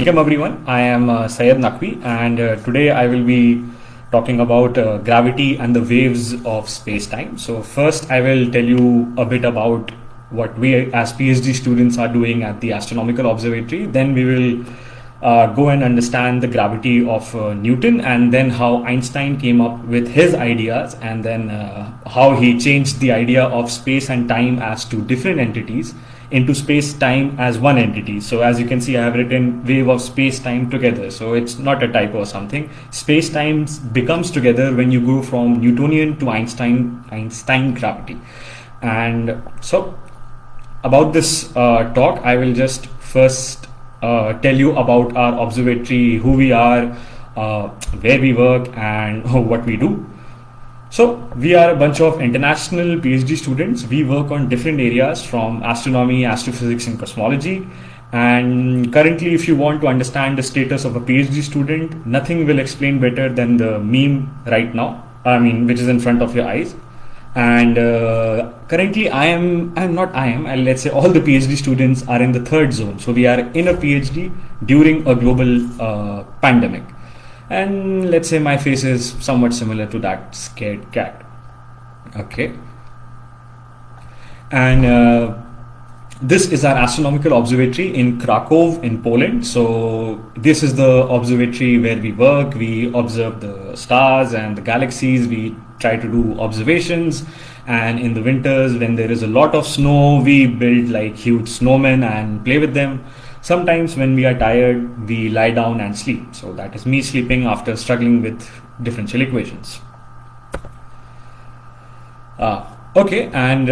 Welcome everyone. I am Syed Naqvi, and today I will be talking about gravity and the waves of space-time. So first, I will tell you a bit about what we as PhD students are doing at the Astronomical Observatory. Then we will go and understand the gravity of Newton, and then how Einstein came up with his ideas, and then how he changed the idea of space and time as two different entities into space-time as one entity. So as you can see, I have written wave of space-time together. So it's not a typo or something. Space-time becomes together when you go from Newtonian to Einstein gravity. And so about this talk, I will just first tell you about our observatory, who we are, where we work, and what we do. So we are a bunch of international PhD students. We work on different areas from astronomy, astrophysics, and cosmology. And currently, if you want to understand the status of a PhD student, nothing will explain better than the meme right now. Which is in front of your eyes. And currently, let's say all the PhD students are in the third zone. So we are in a PhD during a global pandemic. And let's say my face is somewhat similar to that scared cat. Okay. And this is our astronomical observatory in Krakow in Poland. So this is the observatory where we work. We observe the stars and the galaxies. We try to do observations. And in the winters, when there is a lot of snow, we build like huge snowmen and play with them. Sometimes when we are tired, we lie down and sleep. So that is me sleeping after struggling with differential equations. Okay, and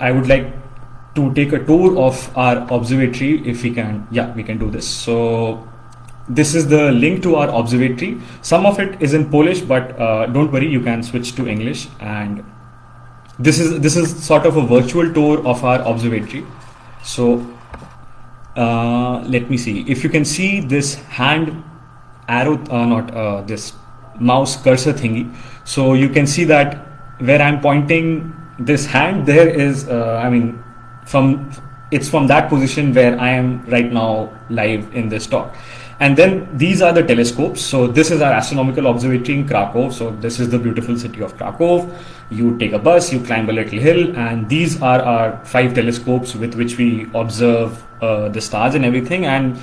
I would like to take a tour of our observatory if we can. Yeah, we can do this. So this is the link to our observatory. Some of it is in Polish, but don't worry, you can switch to English. And this is sort of a virtual tour of our observatory. So let me see if you can see this hand arrow, not this mouse cursor thingy. So you can see that where I'm pointing this hand, there is it's from that position where I am right now live in this talk. And then these are the telescopes. So this is our astronomical observatory in Krakow. So this is the beautiful city of Krakow. You take a bus, you climb a little hill, and these are our 5 telescopes with which we observe the stars and everything. And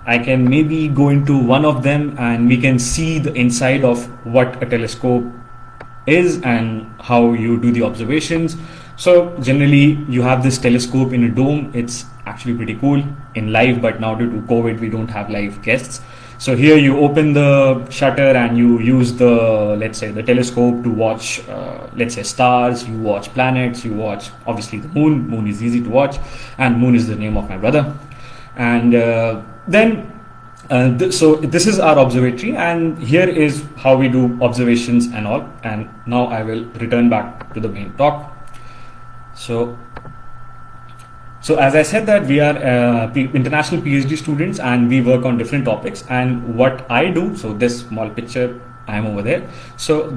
I can maybe go into one of them and we can see the inside of what a telescope is and how you do the observations. So generally you have this telescope in a dome. It's actually pretty cool in live, but now due to COVID we don't have live guests. So here you open the shutter and you use the, let's say, the telescope to watch, let's say, stars. You watch planets, you watch obviously the moon. Moon is easy to watch, and Moon is the name of my brother. And so this is our observatory, and here is how we do observations and all. And now I will return back to the main talk. So as I said that we are international PhD students and we work on different topics. And what I do, so this small picture, I am over there. So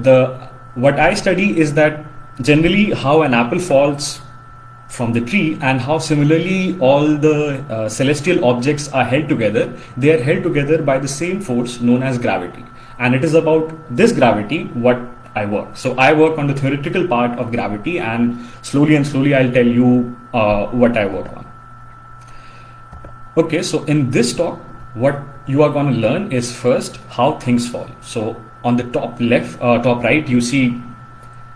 what I study is that generally how an apple falls from the tree and how similarly all the celestial objects are held together. They are held together by the same force known as gravity. And it is about this gravity what I work. So I work on the theoretical part of gravity, and slowly I'll tell you what I work on. Okay, so in this talk, what you are going to learn is first how things fall. So on the top left, top right, you see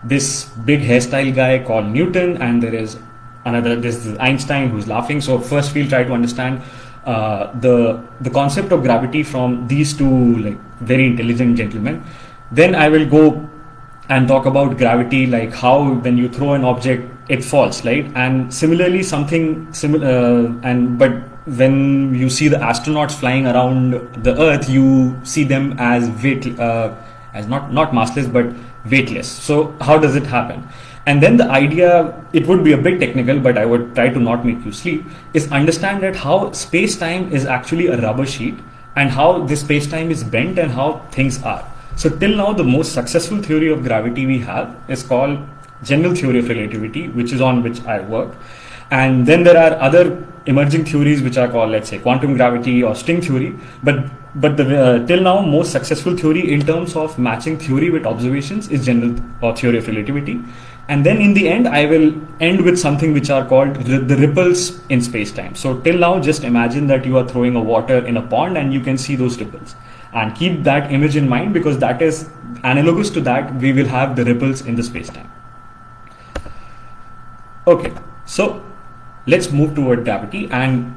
this big hairstyle guy called Newton, and this is Einstein who's laughing. So first we'll try to understand the concept of gravity from these two like very intelligent gentlemen. Then I will go and talk about gravity, like how when you throw an object it falls, right? And similarly something similar, but when you see the astronauts flying around the earth, you see them as as not massless but weightless. So how does it happen? And then the idea, it would be a bit technical, but I would try to not make you sleep, is understand that how space-time is actually a rubber sheet and how this space-time is bent and how things are. So till now, the most successful theory of gravity we have is called general theory of relativity, which is on which I work. And then there are other emerging theories which are called, let's say, quantum gravity or string theory. But the till now most successful theory in terms of matching theory with observations is general or theory of relativity. And then in the end, I will end with something which are called the ripples in space-time. So till now, just imagine that you are throwing a water in a pond and you can see those ripples. And keep that image in mind, because that is analogous to that, we will have the ripples in the space-time. Okay, so let's move toward gravity. And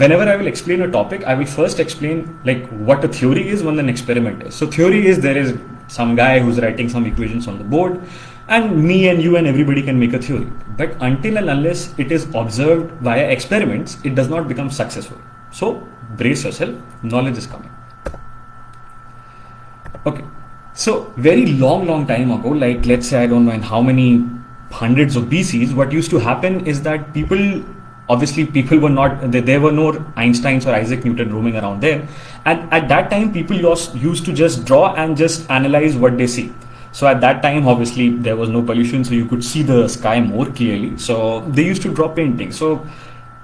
whenever I will explain a topic, I will first explain like what a theory is and an experiment is. So theory is, there is some guy who's writing some equations on the board, and me and you and everybody can make a theory. But until and unless it is observed via experiments, it does not become successful. So brace yourself, knowledge is coming. Okay, so very long time ago, like let's say I don't know in how many hundreds of BCs, what used to happen is that people were not, there were no Einsteins or Isaac Newton roaming around there. And at that time, people used to just draw and just analyze what they see. So at that time, obviously, there was no pollution, so you could see the sky more clearly. So they used to draw paintings. So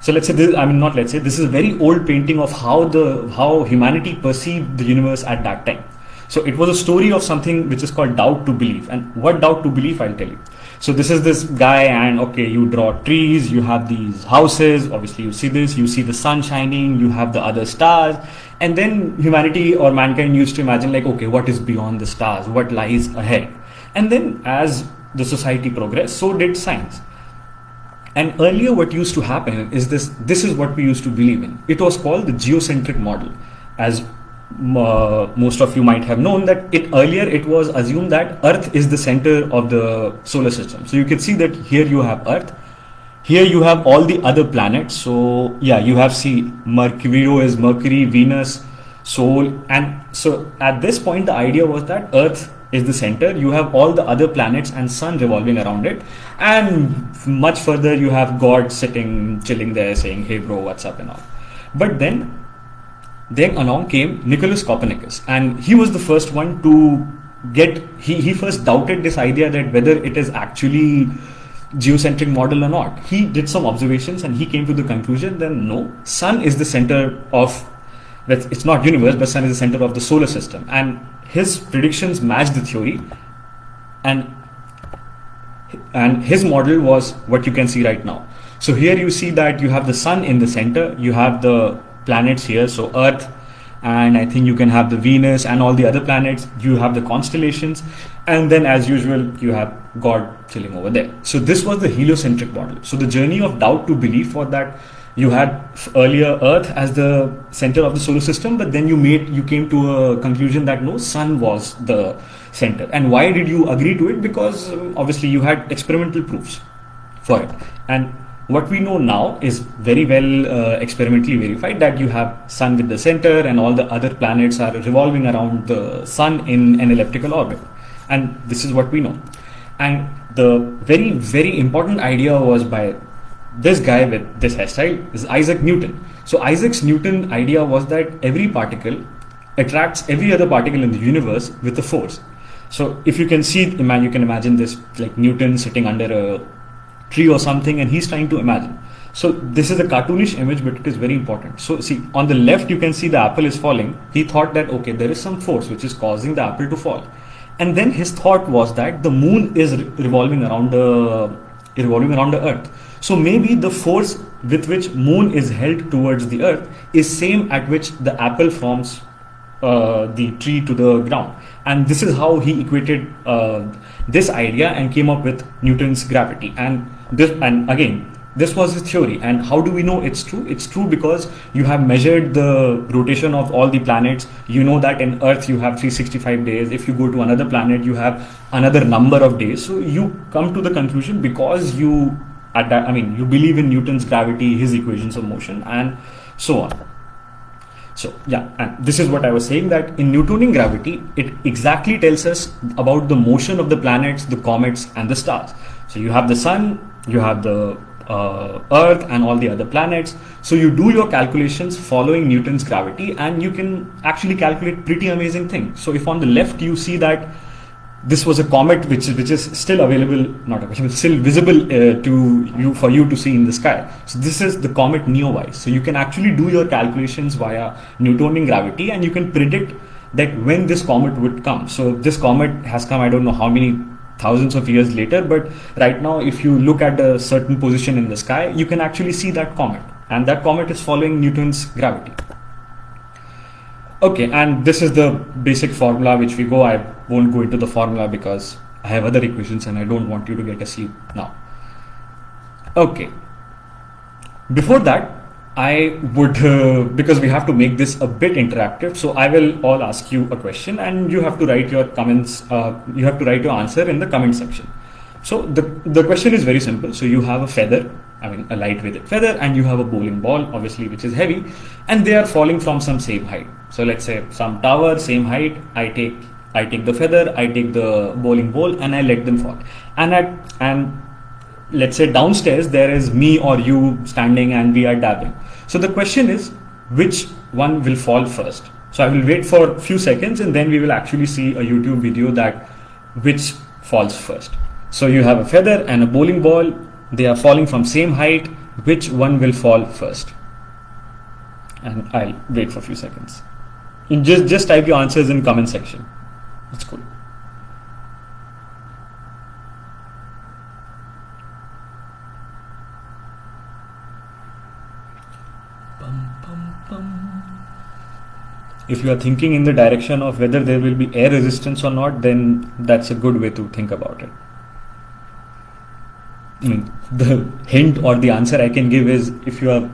let's say this, this is a very old painting of how humanity perceived the universe at that time. So it was a story of something which is called doubt to belief. And what doubt to belief, I'll tell you. So this is this guy, and okay, you draw trees, you have these houses, obviously you see this, you see the sun shining, you have the other stars, and then humanity or mankind used to imagine like, okay, what is beyond the stars, what lies ahead? And then as the society progressed, so did science. And earlier what used to happen is this is what we used to believe in. It was called the geocentric model. As most of you might have known that earlier it was assumed that Earth is the center of the solar system. So you can see that here you have Earth, here you have all the other planets. So yeah, you have Mercury is Mercury, Venus, Sol, and so at this point the idea was that Earth is the center, you have all the other planets and sun revolving around it, and much further you have God chilling there saying, hey bro, what's up and all. But then along came Nicholas Copernicus, and he was the first one to he first doubted this idea that whether it is actually geocentric model or not. He did some observations and he came to the conclusion that no, sun is the center of, it's not universe, but sun is the center of the solar system. And his predictions matched the theory, and his model was what you can see right now. So here you see that you have the sun in the center, you have the planets here, so Earth, and I think you can have the Venus and all the other planets, you have the constellations, and then as usual you have God chilling over there. So this was the heliocentric model. So the journey of doubt to belief was that you had earlier Earth as the center of the solar system, but then you came to a conclusion that no, sun was the center. And why did you agree to it? Because obviously you had experimental proofs for it. And what we know now is very well experimentally verified that you have sun with the center and all the other planets are revolving around the sun in an elliptical orbit. And this is what we know. And the very, very important idea was by this guy with this hairstyle is Isaac Newton. So Isaac Newton's idea was that every particle attracts every other particle in the universe with a force. So if you can see, you can imagine this like Newton sitting under a tree or something, and he's trying to imagine. So this is a cartoonish image, but it is very important. So see, on the left you can see the apple is falling. He thought that okay, there is some force which is causing the apple to fall, and then his thought was that the moon is revolving around the earth. So maybe the force with which moon is held towards the earth is same at which the apple forms the tree to the ground. And this is how he equated this idea and came up with Newton's gravity. And again, this was his theory. And how do we know it's true? It's true because you have measured the rotation of all the planets. You know that in Earth you have 365 days. If you go to another planet, you have another number of days. So you come to the conclusion because you believe in Newton's gravity, his equations of motion, and so on. So yeah, and this is what I was saying, that in Newtonian gravity, it exactly tells us about the motion of the planets, the comets, and the stars. So you have the sun, you have the Earth, and all the other planets. So you do your calculations following Newton's gravity, and you can actually calculate pretty amazing things. So if on the left you see that this was a comet which is still available, not available, still visible to you, for you to see in the sky. So this is the comet Neowise. So you can actually do your calculations via Newtonian gravity, and you can predict that when this comet would come. So this comet has come, I don't know how many thousands of years later, but right now if you look at a certain position in the sky, you can actually see that comet, and that comet is following Newton's gravity. Okay, and this is the basic formula which we go. I won't go into the formula because I have other equations and I don't want you to get asleep now. Okay, before that, I would, because we have to make this a bit interactive, so I will all ask you a question and you have to write your comments, you have to write your answer in the comment section. So the question is very simple. So you have a feather, I mean a lightweight feather, and you have a bowling ball, obviously, which is heavy, and they are falling from some same height. So let's say some tower, same height. I take the feather, I take the bowling ball, and I let them fall. And let's say downstairs there is me or you standing, and we are dabbing. So the question is, which one will fall first? So I will wait for a few seconds, and then we will actually see a YouTube video that which falls first. So you have a feather and a bowling ball, they are falling from same height, which one will fall first? And I'll wait for a few seconds. And just type your answers in comment section. That's cool. If you are thinking in the direction of whether there will be air resistance or not, then that's a good way to think about it. I mean, the hint or the answer I can give is, if you are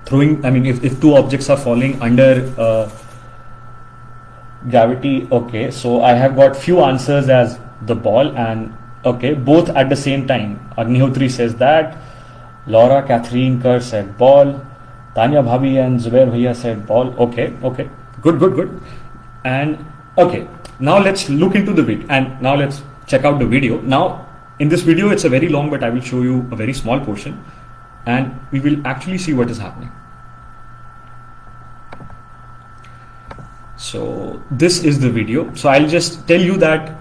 throwing, I mean, if two objects are falling under gravity, okay, so I have got few answers as the ball and, okay, both at the same time. Agnihotri says that, Laura Catherine Kerr said ball, Tanya Bhabi and Zubair Bhaiya said ball. Okay, good. And okay, now let's look into the video, and now let's check out the video. Now, in this video, it's a very long, but I will show you a very small portion, and we will actually see what is happening. So this is the video. So I'll just tell you that.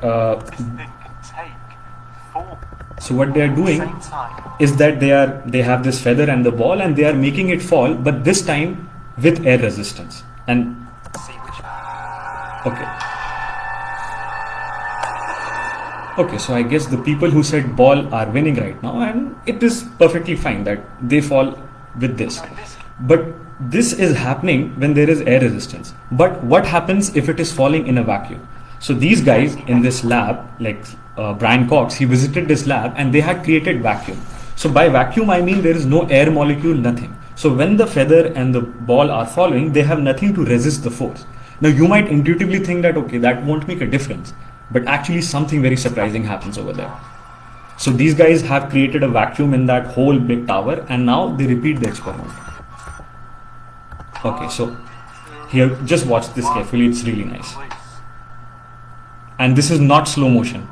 So what they are doing is that they have this feather and the ball, and they are making it fall, but this time with air resistance. And okay, so I guess the people who said ball are winning right now, and it is perfectly fine that they fall with this. But this is happening when there is air resistance. But what happens if it is falling in a vacuum? So these guys in this lab, like Brian Cox, he visited this lab and they had created vacuum. So by vacuum, I mean there is no air molecule, nothing. So when the feather and the ball are falling, they have nothing to resist the force. Now you might intuitively think that, okay, that won't make a difference. But actually something very surprising happens over there. So these guys have created a vacuum in that whole big tower, and now they repeat the experiment. Okay, so here, just watch this carefully, it's really nice. And this is not slow motion.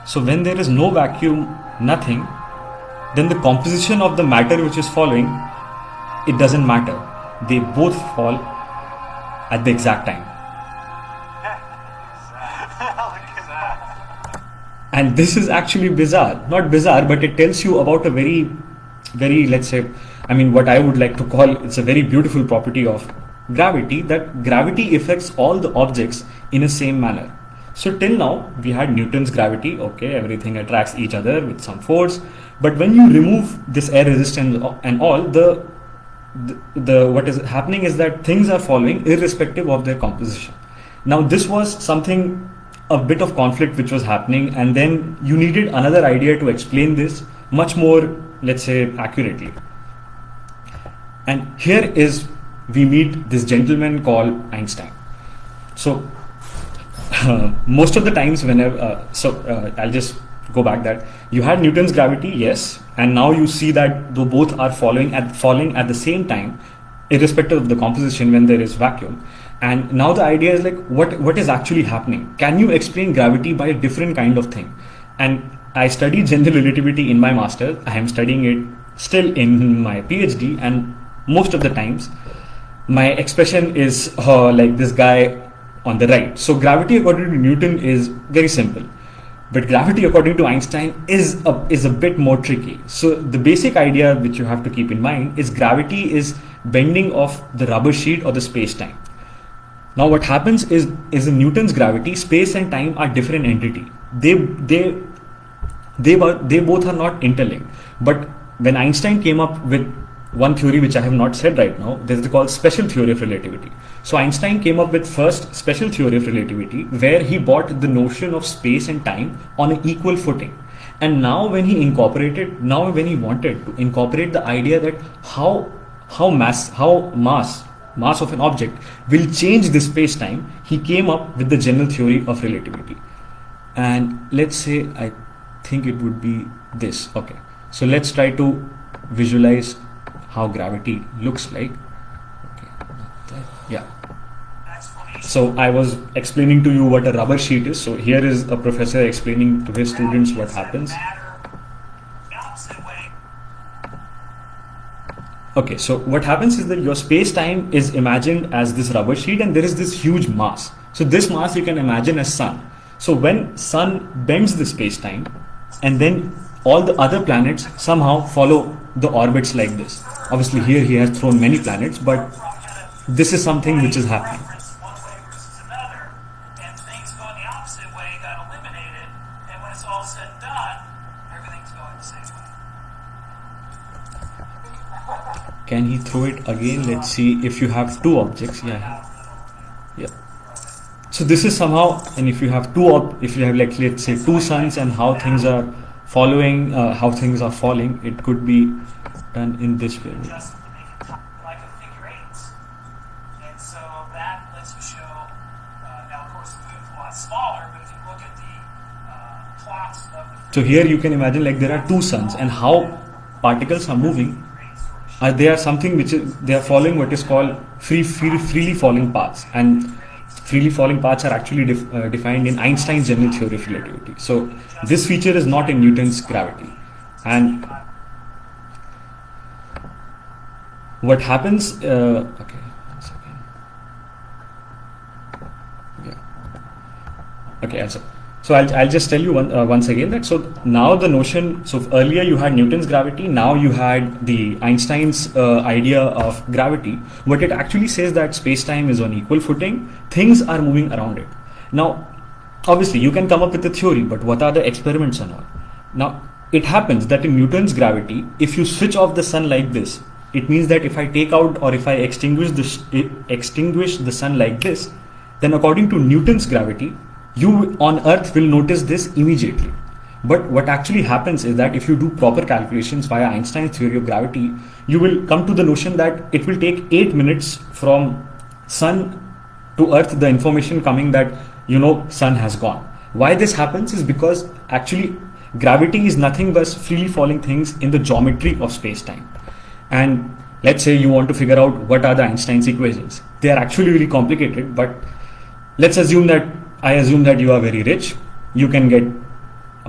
So when there is no vacuum, nothing, then the composition of the matter which is falling, it doesn't matter. They both fall at the exact time. And this is actually bizarre. Not bizarre, but it tells you about a very, let's say, I mean, what I would like to call, it's a very beautiful property of gravity, that gravity affects all the objects in a same manner. So till now, we had Newton's gravity, okay, everything attracts each other with some force. But when you remove this air resistance and all, what is happening is that things are following irrespective of their composition. Now this was something, a bit of conflict which was happening, and then you needed another idea to explain this much more, let's say, accurately. And here is, we meet this gentleman called Einstein. So most of the times whenever, I'll just go back that you had Newton's gravity, yes, and now you see that though both are falling at the same time, irrespective of the composition when there is vacuum. And now the idea is like, what is actually happening? Can you explain gravity by a different kind of thing? And I studied general relativity in my master's. I am studying it still in my PhD, and most of the times my expression is like this guy on the right. So gravity according to Newton is very simple, but gravity according to Einstein is a bit more tricky. So the basic idea which you have to keep in mind is gravity is bending of the rubber sheet or the space-time. Now what happens is in Newton's gravity, space and time are different entity. They both are not interlinked. But when Einstein came up with one theory which I have not said right now, this is called special theory of relativity. So Einstein came up with first special theory of relativity, where he brought the notion of space and time on an equal footing. And now when he wanted to incorporate the idea that how mass of an object will change the space time, he came up with the general theory of relativity. And let's say, I think it would be this. Okay, so let's try to visualize how gravity looks like. Okay. Yeah. So I was explaining to you what a rubber sheet is. So here is a professor explaining to his students what happens. Okay, so what happens is that your space-time is imagined as this rubber sheet, and there is this huge mass. So this mass you can imagine as sun. So when sun bends the space-time, and then all the other planets somehow follow the orbits like this. Obviously here he has thrown many planets, but this is something which is happening. Can he throw it again? Let's see if you have two objects. Yeah. So this is somehow, and if you have if you have like, let's say, two suns, and how things are following, how things are falling, it could be done in this way. So here you can imagine like there are two suns, and how particles are moving. They are something which they are following what is called freely falling paths, and freely falling paths are actually defined in Einstein's general theory of relativity. So this feature is not in Newton's gravity. And what happens? Okay, 1 second. Yeah. Okay, so I'll just tell you once again that, so now the notion, so earlier you had Newton's gravity, now you had the Einstein's idea of gravity. What it actually says that space-time is on equal footing, things are moving around it. Now, obviously you can come up with a theory, but what are the experiments and all? Now, it happens that in Newton's gravity, if you switch off the sun like this, it means that if I take out or if I extinguish the sun like this, then according to Newton's gravity, you on Earth will notice this immediately. But what actually happens is that if you do proper calculations via Einstein's theory of gravity, you will come to the notion that it will take 8 minutes from sun to Earth, the information coming that, sun has gone. Why this happens is because actually gravity is nothing but freely falling things in the geometry of space-time. And let's say you want to figure out what are the Einstein's equations. They are actually really complicated, but let's assume that you are very rich. You can get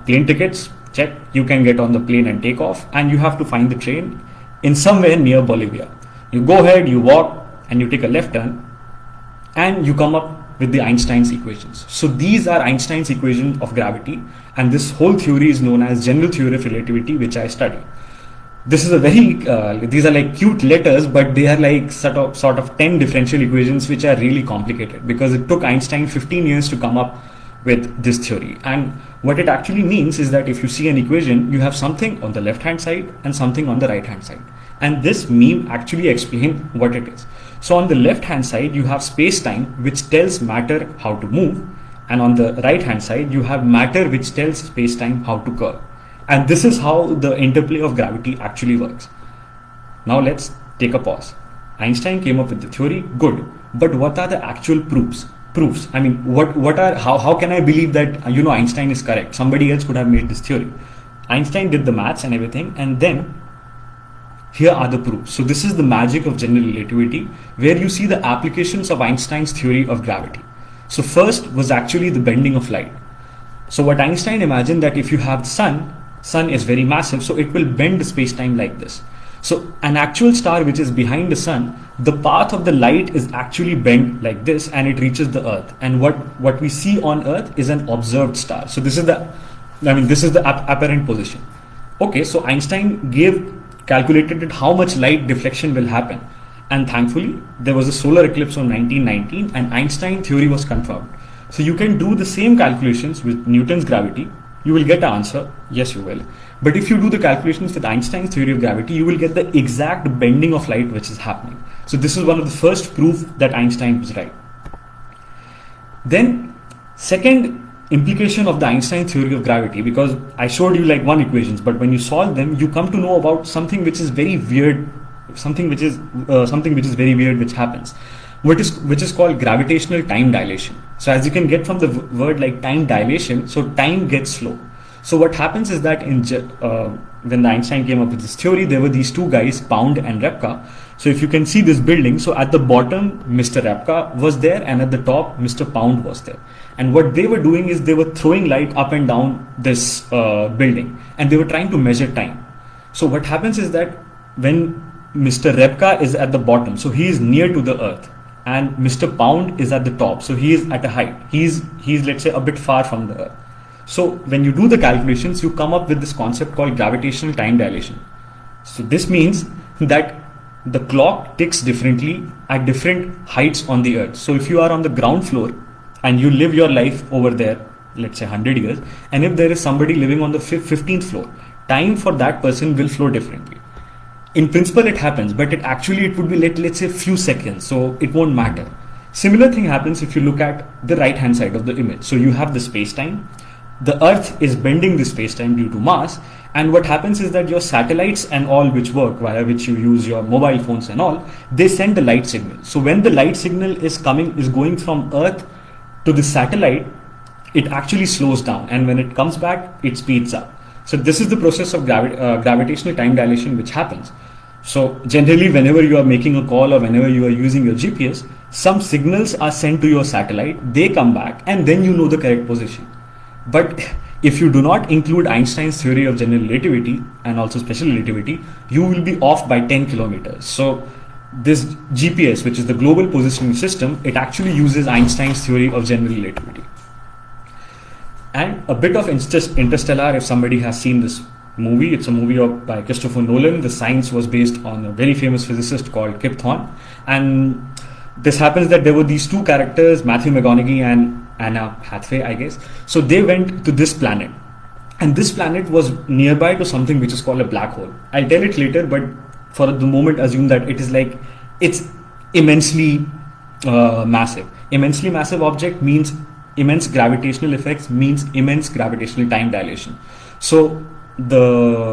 plane tickets, check. You can get on the plane and take off, and you have to find the train in somewhere near Bolivia. You go ahead, you walk, and you take a left turn, and you come up with the Einstein's equations. So these are Einstein's equations of gravity, and this whole theory is known as general theory of relativity, which I study. This is a very, these are like cute letters, but they are like sort of 10 differential equations which are really complicated, because it took Einstein 15 years to come up with this theory. And what it actually means is that if you see an equation, you have something on the left hand side and something on the right hand side. And this meme actually explains what it is. So on the left hand side, you have space-time, which tells matter how to move. And on the right hand side, you have matter which tells space-time how to curve. And this is how the interplay of gravity actually works. Now let's take a pause. Einstein came up with the theory, good. But what are the actual proofs? I mean, how can I believe that, Einstein is correct? Somebody else could have made this theory. Einstein did the maths and everything, and then Here are the proofs. So this is the magic of general relativity, where you see the applications of Einstein's theory of gravity. So first was actually the bending of light. So what Einstein imagined, that if you have the sun is very massive, so it will bend the space-time like this. So an actual star which is behind the sun, the path of the light is actually bent like this, and it reaches the earth. And what we see on earth is an observed star. So this is the apparent position. Okay, so Einstein calculated how much light deflection will happen. And thankfully, there was a solar eclipse on 1919 and Einstein theory was confirmed. So you can do the same calculations with Newton's gravity. You will get an answer. Yes, you will. But if you do the calculations with Einstein's theory of gravity, you will get the exact bending of light which is happening. So this is one of the first proof that Einstein was right. Then, second implication of the Einstein theory of gravity, because I showed you like one equations, but when you solve them, you come to know about something which is very weird, something which is very weird which happens, which is called gravitational time dilation. So as you can get from the word like time dilation, so time gets slow. So what happens is that when Einstein came up with this theory, there were these two guys, Pound and Repka. So if you can see this building, so at the bottom, Mr. Repka was there, and at the top, Mr. Pound was there. And what they were doing is they were throwing light up and down this building, and they were trying to measure time. So what happens is that when Mr. Repka is at the bottom, so he is near to the earth, and Mr. Pound is at the top, so he is at a height. He's let's say a bit far from the earth. So when you do the calculations, you come up with this concept called gravitational time dilation. So this means that the clock ticks differently at different heights on the earth. So if you are on the ground floor and you live your life over there, let's say 100 years, and if there is somebody living on the 15th floor, time for that person will flow differently. In principle it happens, but it would be let's say few seconds, so it won't matter. Similar thing happens if you look at the right hand side of the image. So you have the space-time. The earth is bending the space-time due to mass, and what happens is that your satellites and all which work, via which you use your mobile phones and all, they send the light signal. So when the light signal is going from earth to the satellite, it actually slows down, and when it comes back, it speeds up. So this is the process of gravitational time dilation which happens. So generally, whenever you are making a call or whenever you are using your GPS, some signals are sent to your satellite, they come back, and then you know the correct position. But if you do not include Einstein's theory of general relativity and also special relativity, you will be off by 10 kilometers. So this GPS, which is the global positioning system, it actually uses Einstein's theory of general relativity. And a bit of Interstellar, if somebody has seen this movie, it's a movie by Christopher Nolan. The science was based on a very famous physicist called Kip Thorne. And this happens that there were these two characters, Matthew McConaughey and Anna Hathaway, I guess. So they went to this planet, and this planet was nearby to something which is called a black hole. I'll tell it later, but for the moment assume that it's immensely massive. Immensely massive object means immense gravitational effects, means immense gravitational time dilation. So Matthew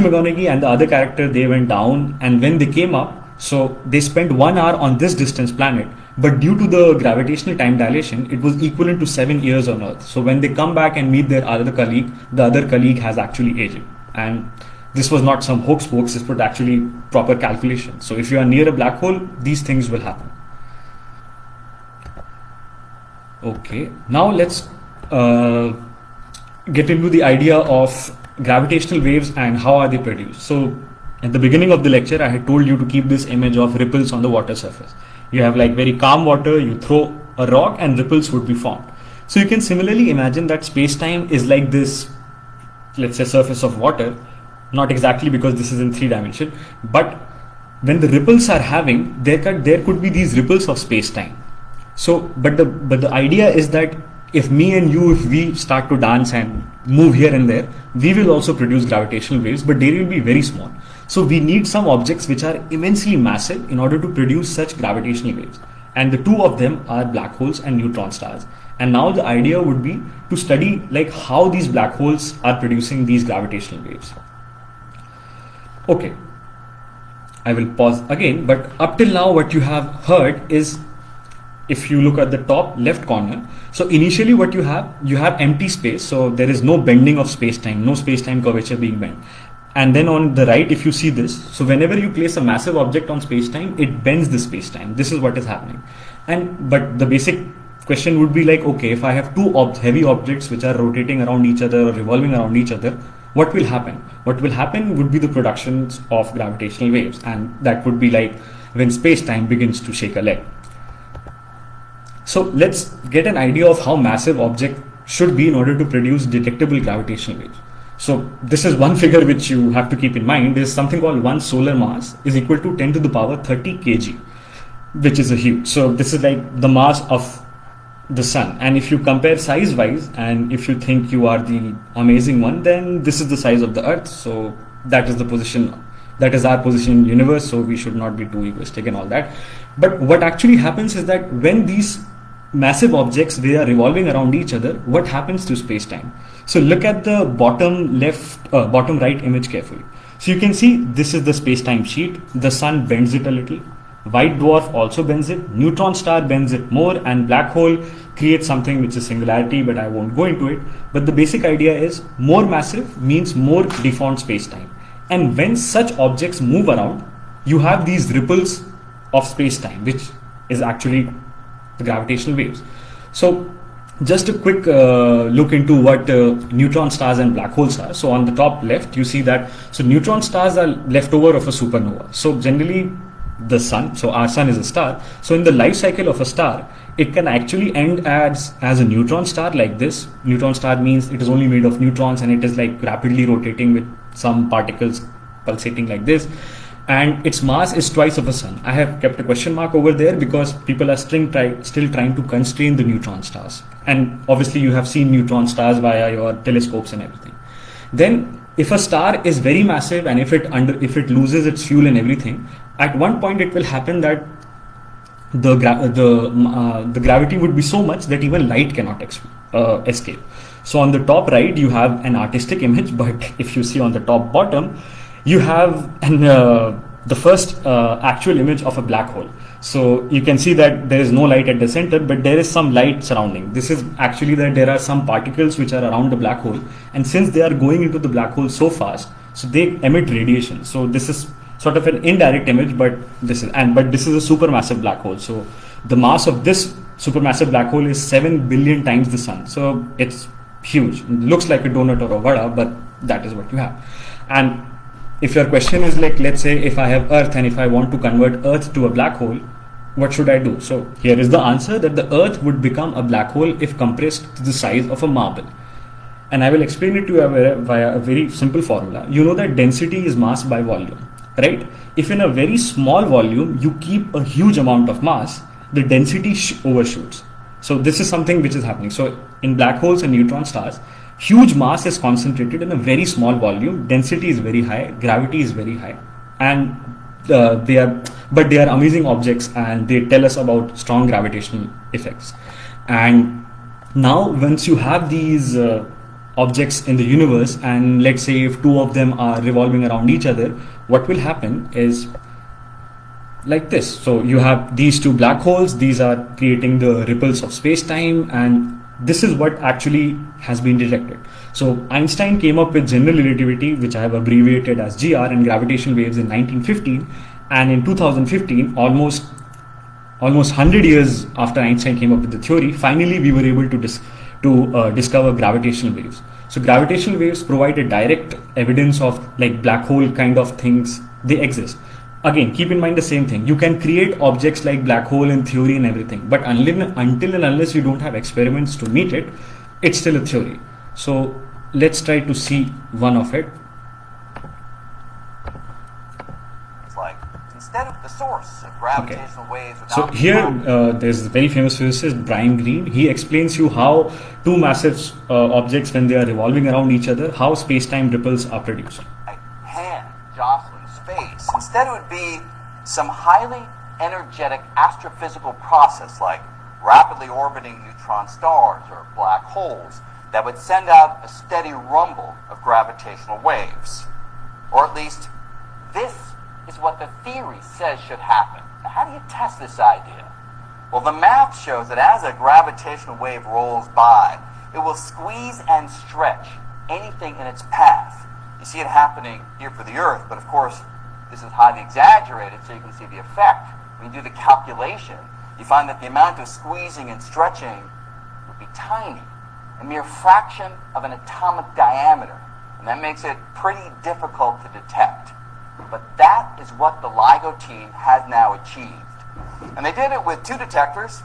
McConaughey and the other character, they went down, and when they came up, so they spent 1 hour on this distance planet, but due to the gravitational time dilation, it was equivalent to 7 years on Earth. So when they come back and meet their other colleague, the other colleague has actually aged. And this was not some hoax, this was actually proper calculation. So if you are near a black hole, these things will happen. Okay, now let's get into the idea of gravitational waves and how are they produced. So at the beginning of the lecture, I had told you to keep this image of ripples on the water surface. You have like very calm water, you throw a rock and ripples would be formed. So you can similarly imagine that space-time is like this, let's say, surface of water. Not exactly, because this is in 3 dimension, but when the ripples are having, there could be these ripples of space-time. So, but the idea is that if me and you, if we start to dance and move here and there, we will also produce gravitational waves, but they will be very small. So we need some objects which are immensely massive in order to produce such gravitational waves. And the two of them are black holes and neutron stars. And now the idea would be to study like how these black holes are producing these gravitational waves. Okay, I will pause again, but up till now what you have heard is, if you look at the top left corner, so initially what you have empty space, so there is no bending of space-time, no space-time curvature being bent. And then on the right, if you see this, so whenever you place a massive object on space-time, it bends the space-time. This is what is happening. But the basic question would be like, okay, if I have two heavy objects which are rotating around each other or revolving around each other, what will happen? What will happen would be the productions of gravitational waves, and that would be like when space-time begins to shake a leg. So let's get an idea of how massive object should be in order to produce detectable gravitational waves. So this is one figure which you have to keep in mind. There's something called one solar mass is equal to 10 to the power 30 kg, which is a huge. So this is like the mass of the sun. And if you compare size wise, and if you think you are the amazing one, then this is the size of the earth. So that is the position, that is our position in the universe. So we should not be too egoistic and all that. But what actually happens is that when these massive objects, they are revolving around each other, what happens to space-time? So look at the bottom left, bottom right image carefully. So you can see this is the space-time sheet. The sun bends it a little. White dwarf also bends it. Neutron star bends it more, and black hole creates something which is singularity, but I won't go into it. But the basic idea is more massive means more deformed space-time. And when such objects move around, you have these ripples of space-time, which is actually the gravitational waves. So just a quick look into what neutron stars and black holes are. So on the top left, you see that so neutron stars are leftover of a supernova. So generally the sun, so our sun is a star. So in the life cycle of a star, it can actually end as a neutron star like this. Neutron star means it is only made of neutrons, and it is like rapidly rotating with some particles pulsating like this. And its mass is twice of a sun. I have kept a question mark over there because people are still trying to constrain the neutron stars. And obviously you have seen neutron stars via your telescopes and everything. Then if a star is very massive, and if it loses its fuel and everything, at one point it will happen that the gravity would be so much that even light cannot escape. So on the top right, you have an artistic image, but if you see on the top bottom, you have the first actual image of a black hole. So you can see that there is no light at the center, but there is some light surrounding. This is actually that there are some particles which are around the black hole, and since they are going into the black hole so fast, so they emit radiation. So this is sort of an indirect image, but this is a supermassive black hole. So the mass of this supermassive black hole is 7 billion times the sun. So it's huge. It looks like a donut or a vada, but that is what you have. And if your question is like, let's say if I have Earth and if I want to convert Earth to a black hole, what should I do? So here is the answer, that the Earth would become a black hole if compressed to the size of a marble. And I will explain it to you via a very simple formula. You know that density is mass by volume, right? If in a very small volume you keep a huge amount of mass, the density overshoots. So this is something which is happening. So in black holes and neutron stars, huge mass is concentrated in a very small volume, density is very high, gravity is very high, and they are amazing objects, and they tell us about strong gravitational effects. And now once you have these objects in the universe, and let's say if two of them are revolving around each other, what will happen is like this. So you have these two black holes, these are creating the ripples of space-time, and this is what actually has been detected. So Einstein came up with general relativity, which I have abbreviated as GR, and gravitational waves in 1915, and in 2015, almost 100 years after Einstein came up with the theory, finally we were able to discover gravitational waves. So gravitational waves provide a direct evidence of like black hole kind of things, they exist. Again, keep in mind the same thing. You can create objects like black hole in theory and everything, but until and unless you don't have experiments to meet it, it's still a theory. So let's try to see one of it. It's like instead of the source of gravitational waves. So here there's a very famous physicist, Brian Greene. He explains you how two massive objects, when they are revolving around each other, how space-time ripples are produced. Hand jostling space. Instead, it would be some highly energetic astrophysical process like rapidly orbiting neutron stars or black holes that would send out a steady rumble of gravitational waves. Or at least, this is what the theory says should happen. Now, how do you test this idea? Well, the math shows that as a gravitational wave rolls by, it will squeeze and stretch anything in its path, You see it happening here for the Earth, but of course, this is highly exaggerated so you can see the effect. When you do the calculation, you find that the amount of squeezing and stretching would be tiny, a mere fraction of an atomic diameter, and that makes it pretty difficult to detect. But that is what the LIGO team has now achieved. And they did it with two detectors,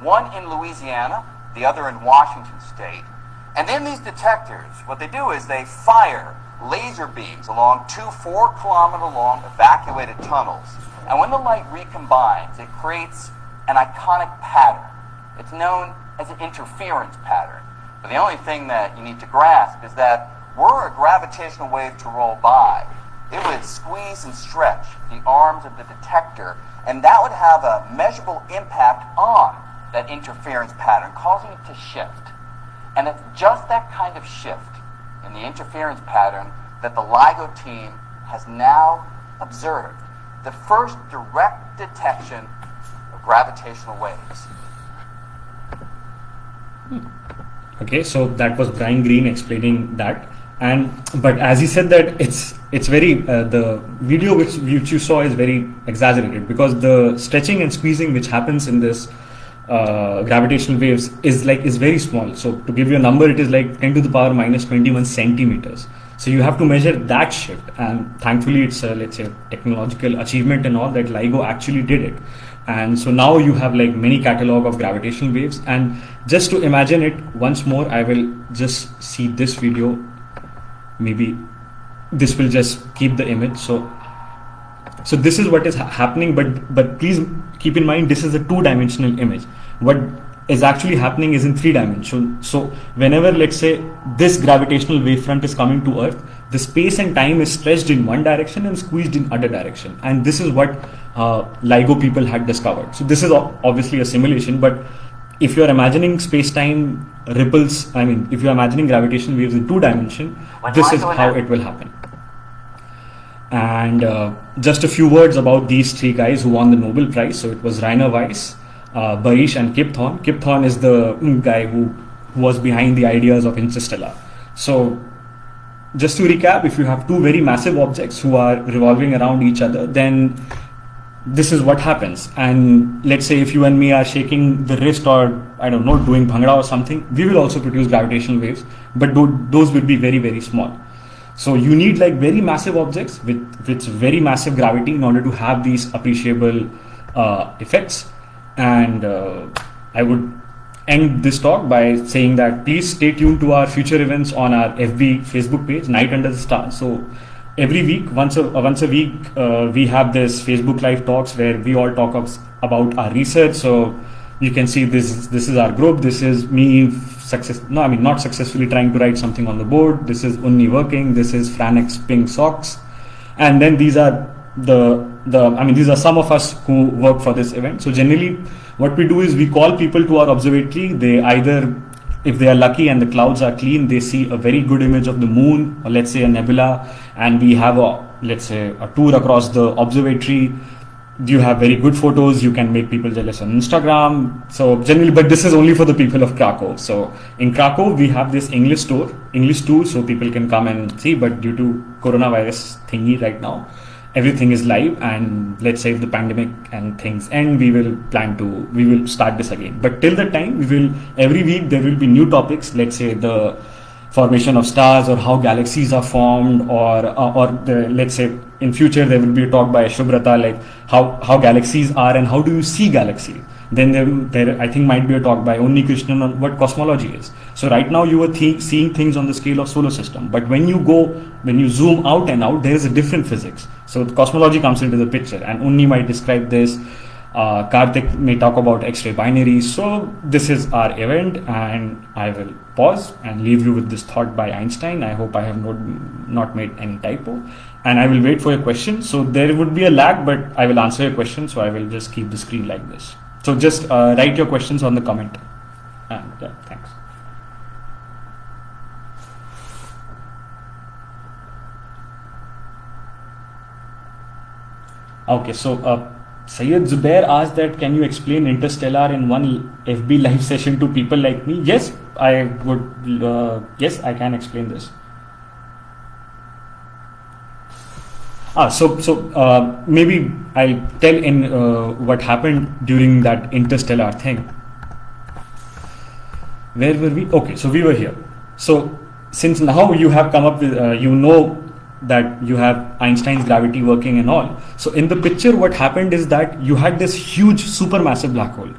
one in Louisiana, the other in Washington State. And in these detectors, what they do is they fire laser beams along two 4-kilometer-long evacuated tunnels. And when the light recombines, it creates an iconic pattern. It's known as an interference pattern. But the only thing that you need to grasp is that were a gravitational wave to roll by, it would squeeze and stretch the arms of the detector, and that would have a measurable impact on that interference pattern, causing it to shift. And it's just that kind of shift in the interference pattern that the LIGO team has now observed. The first direct detection of gravitational waves. Okay, so that was Brian Greene explaining that. But as he said that it's very the video which you saw is very exaggerated, because the stretching and squeezing which happens in this gravitational waves is very small. So to give you a number, it is like 10 to the power minus 21 centimeters. So you have to measure that shift, and thankfully it's let's say technological achievement and all that LIGO actually did it. And so now you have like many catalog of gravitational waves. And just to imagine it once more, I will just see this video. Maybe this will just keep the image. So this is what is happening, but please keep in mind this is a 2-dimensional image. What is actually happening is in 3 dimensions. So whenever, let's say, this gravitational wavefront is coming to Earth, the space and time is stretched in one direction and squeezed in other direction. And this is what LIGO people had discovered. So this is obviously a simulation, but if you're imagining space-time ripples, if you're imagining gravitational waves in 2 dimensions, this is how it will happen. And just a few words about these 3 guys who won the Nobel Prize. So it was Rainer Weiss, Barish, and Kip Thorne. Kip Thorne is the guy who was behind the ideas of Interstellar. So just to recap, if you have 2 very massive objects who are revolving around each other, then this is what happens. And let's say if you and me are shaking the wrist, or I don't know, doing bhangra or something, we will also produce gravitational waves, but those will be very, very small. So you need like very massive objects with very massive gravity in order to have these appreciable effects. And I would end this talk by saying that please stay tuned to our future events on our FB Facebook page, Night Under the Stars. So every week, once a week, we have this Facebook Live talks where we all talk about our research. So you can see this is our group. This is me not successfully trying to write something on the board. This is Unni working. This is Franex Pink Socks. And then these are these are some of us who work for this event. So generally what we do is we call people to our observatory. They either, if they are lucky and the clouds are clean, they see a very good image of the moon, or let's say a nebula, and we have a tour across the observatory. You have very good photos. You can make people jealous on Instagram. So generally, but this is only for the people of Krakow. So in Krakow, we have this English tour, so people can come and see. But due to coronavirus thingy right now, everything is live. And let's say if the pandemic and things end, we will start this again. But till the time, every week there will be new topics. Let's say the formation of stars, or how galaxies are formed, or let's say in future there will be a talk by Shubhrata, like how galaxies are and how do you see galaxies. Then there I think might be a talk by Unni Krishnan on what cosmology is. So right now you are seeing things on the scale of solar system, but when you zoom out and out, there is a different physics. So the cosmology comes into the picture, and Unni might describe this. Karthik may talk about X-ray binaries. So this is our event, and I will pause and leave you with this thought by Einstein. I hope I have not made any typo, and I will wait for your questions. So there would be a lag, but I will answer your question. So I will just keep the screen like this. So just write your questions on the comment. And thanks. Okay, so Syed Zubair asked that, can you explain Interstellar in one FB live session to people like me? Yes, I would. Yes, I can explain this. Maybe I'll tell in what happened during that interstellar thing. Where were we? Okay, so we were here. So since now you have come up with, that you have Einstein's gravity working and all. So in the picture, what happened is that you had this huge supermassive black hole.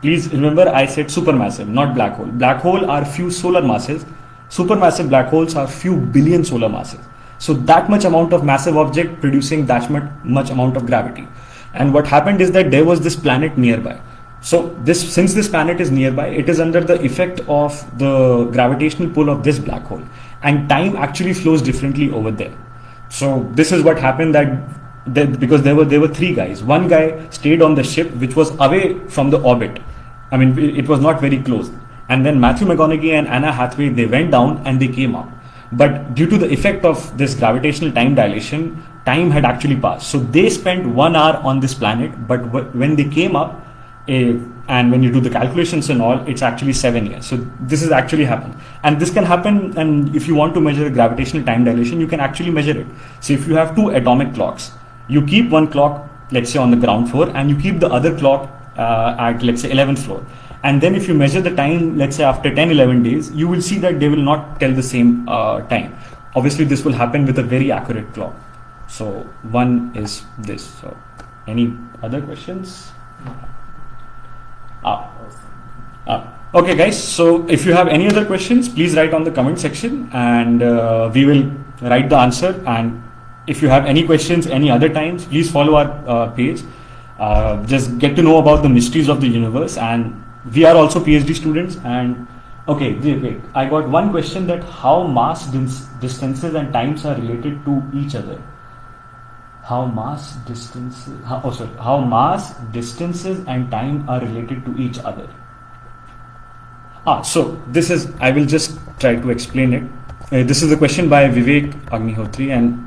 Please remember, I said supermassive, not black hole. Black hole are few solar masses. Supermassive black holes are few billion solar masses. So that much amount of massive object producing that much amount of gravity. And what happened is that there was this planet nearby. So since this planet is nearby, it is under the effect of the gravitational pull of this black hole, and time actually flows differently over there. So this is what happened, because there were three guys. One guy stayed on the ship which was away from the orbit. I mean, it was not very close. And then Matthew McConaughey and Anna Hathaway, they went down and they came up. But due to the effect of this gravitational time dilation, time had actually passed. So they spent 1 hour on this planet, but when they came up, and when you do the calculations and all, it's actually 7 years. So this has actually happened, and this can happen. And if you want to measure gravitational time dilation, you can actually measure it. So if you have two atomic clocks, you keep one clock, let's say, on the ground floor, and you keep the other clock at, let's say, 11th floor. And then if you measure the time, let's say after 10-11 days, you will see that they will not tell the same time. Obviously, this will happen with a very accurate clock. So one is this. So any other questions? Okay, guys. So if you have any other questions, please write on the comment section, and we will write the answer. And if you have any questions any other times, please follow our page. Just get to know about the mysteries of the universe. And we are also PhD students. And okay, wait. I got one question, that how mass distances and times are related to each other. How mass distances and time are related to each other. So this is, I will just try to explain it. This is a question by Vivek Agnihotri and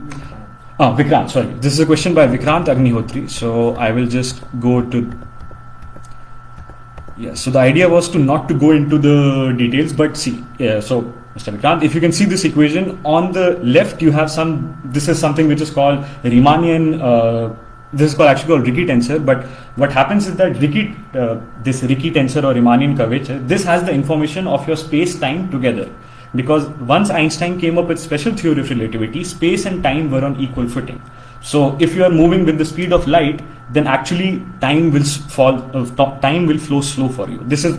Vikrant, sorry. This is a question by Vikrant Agnihotri. So I will just go to, so the idea was not to go into the details, but see, so Mr. Vikrant, if you can see this equation, on the left you have this is something which is called Riemannian, this is actually called Ricci tensor. But what happens is that this Ricci tensor or Riemannian curvature, this has the information of your space-time together. Because once Einstein came up with special theory of relativity, space and time were on equal footing. So if you are moving with the speed of light, then actually time will flow slow for you. This is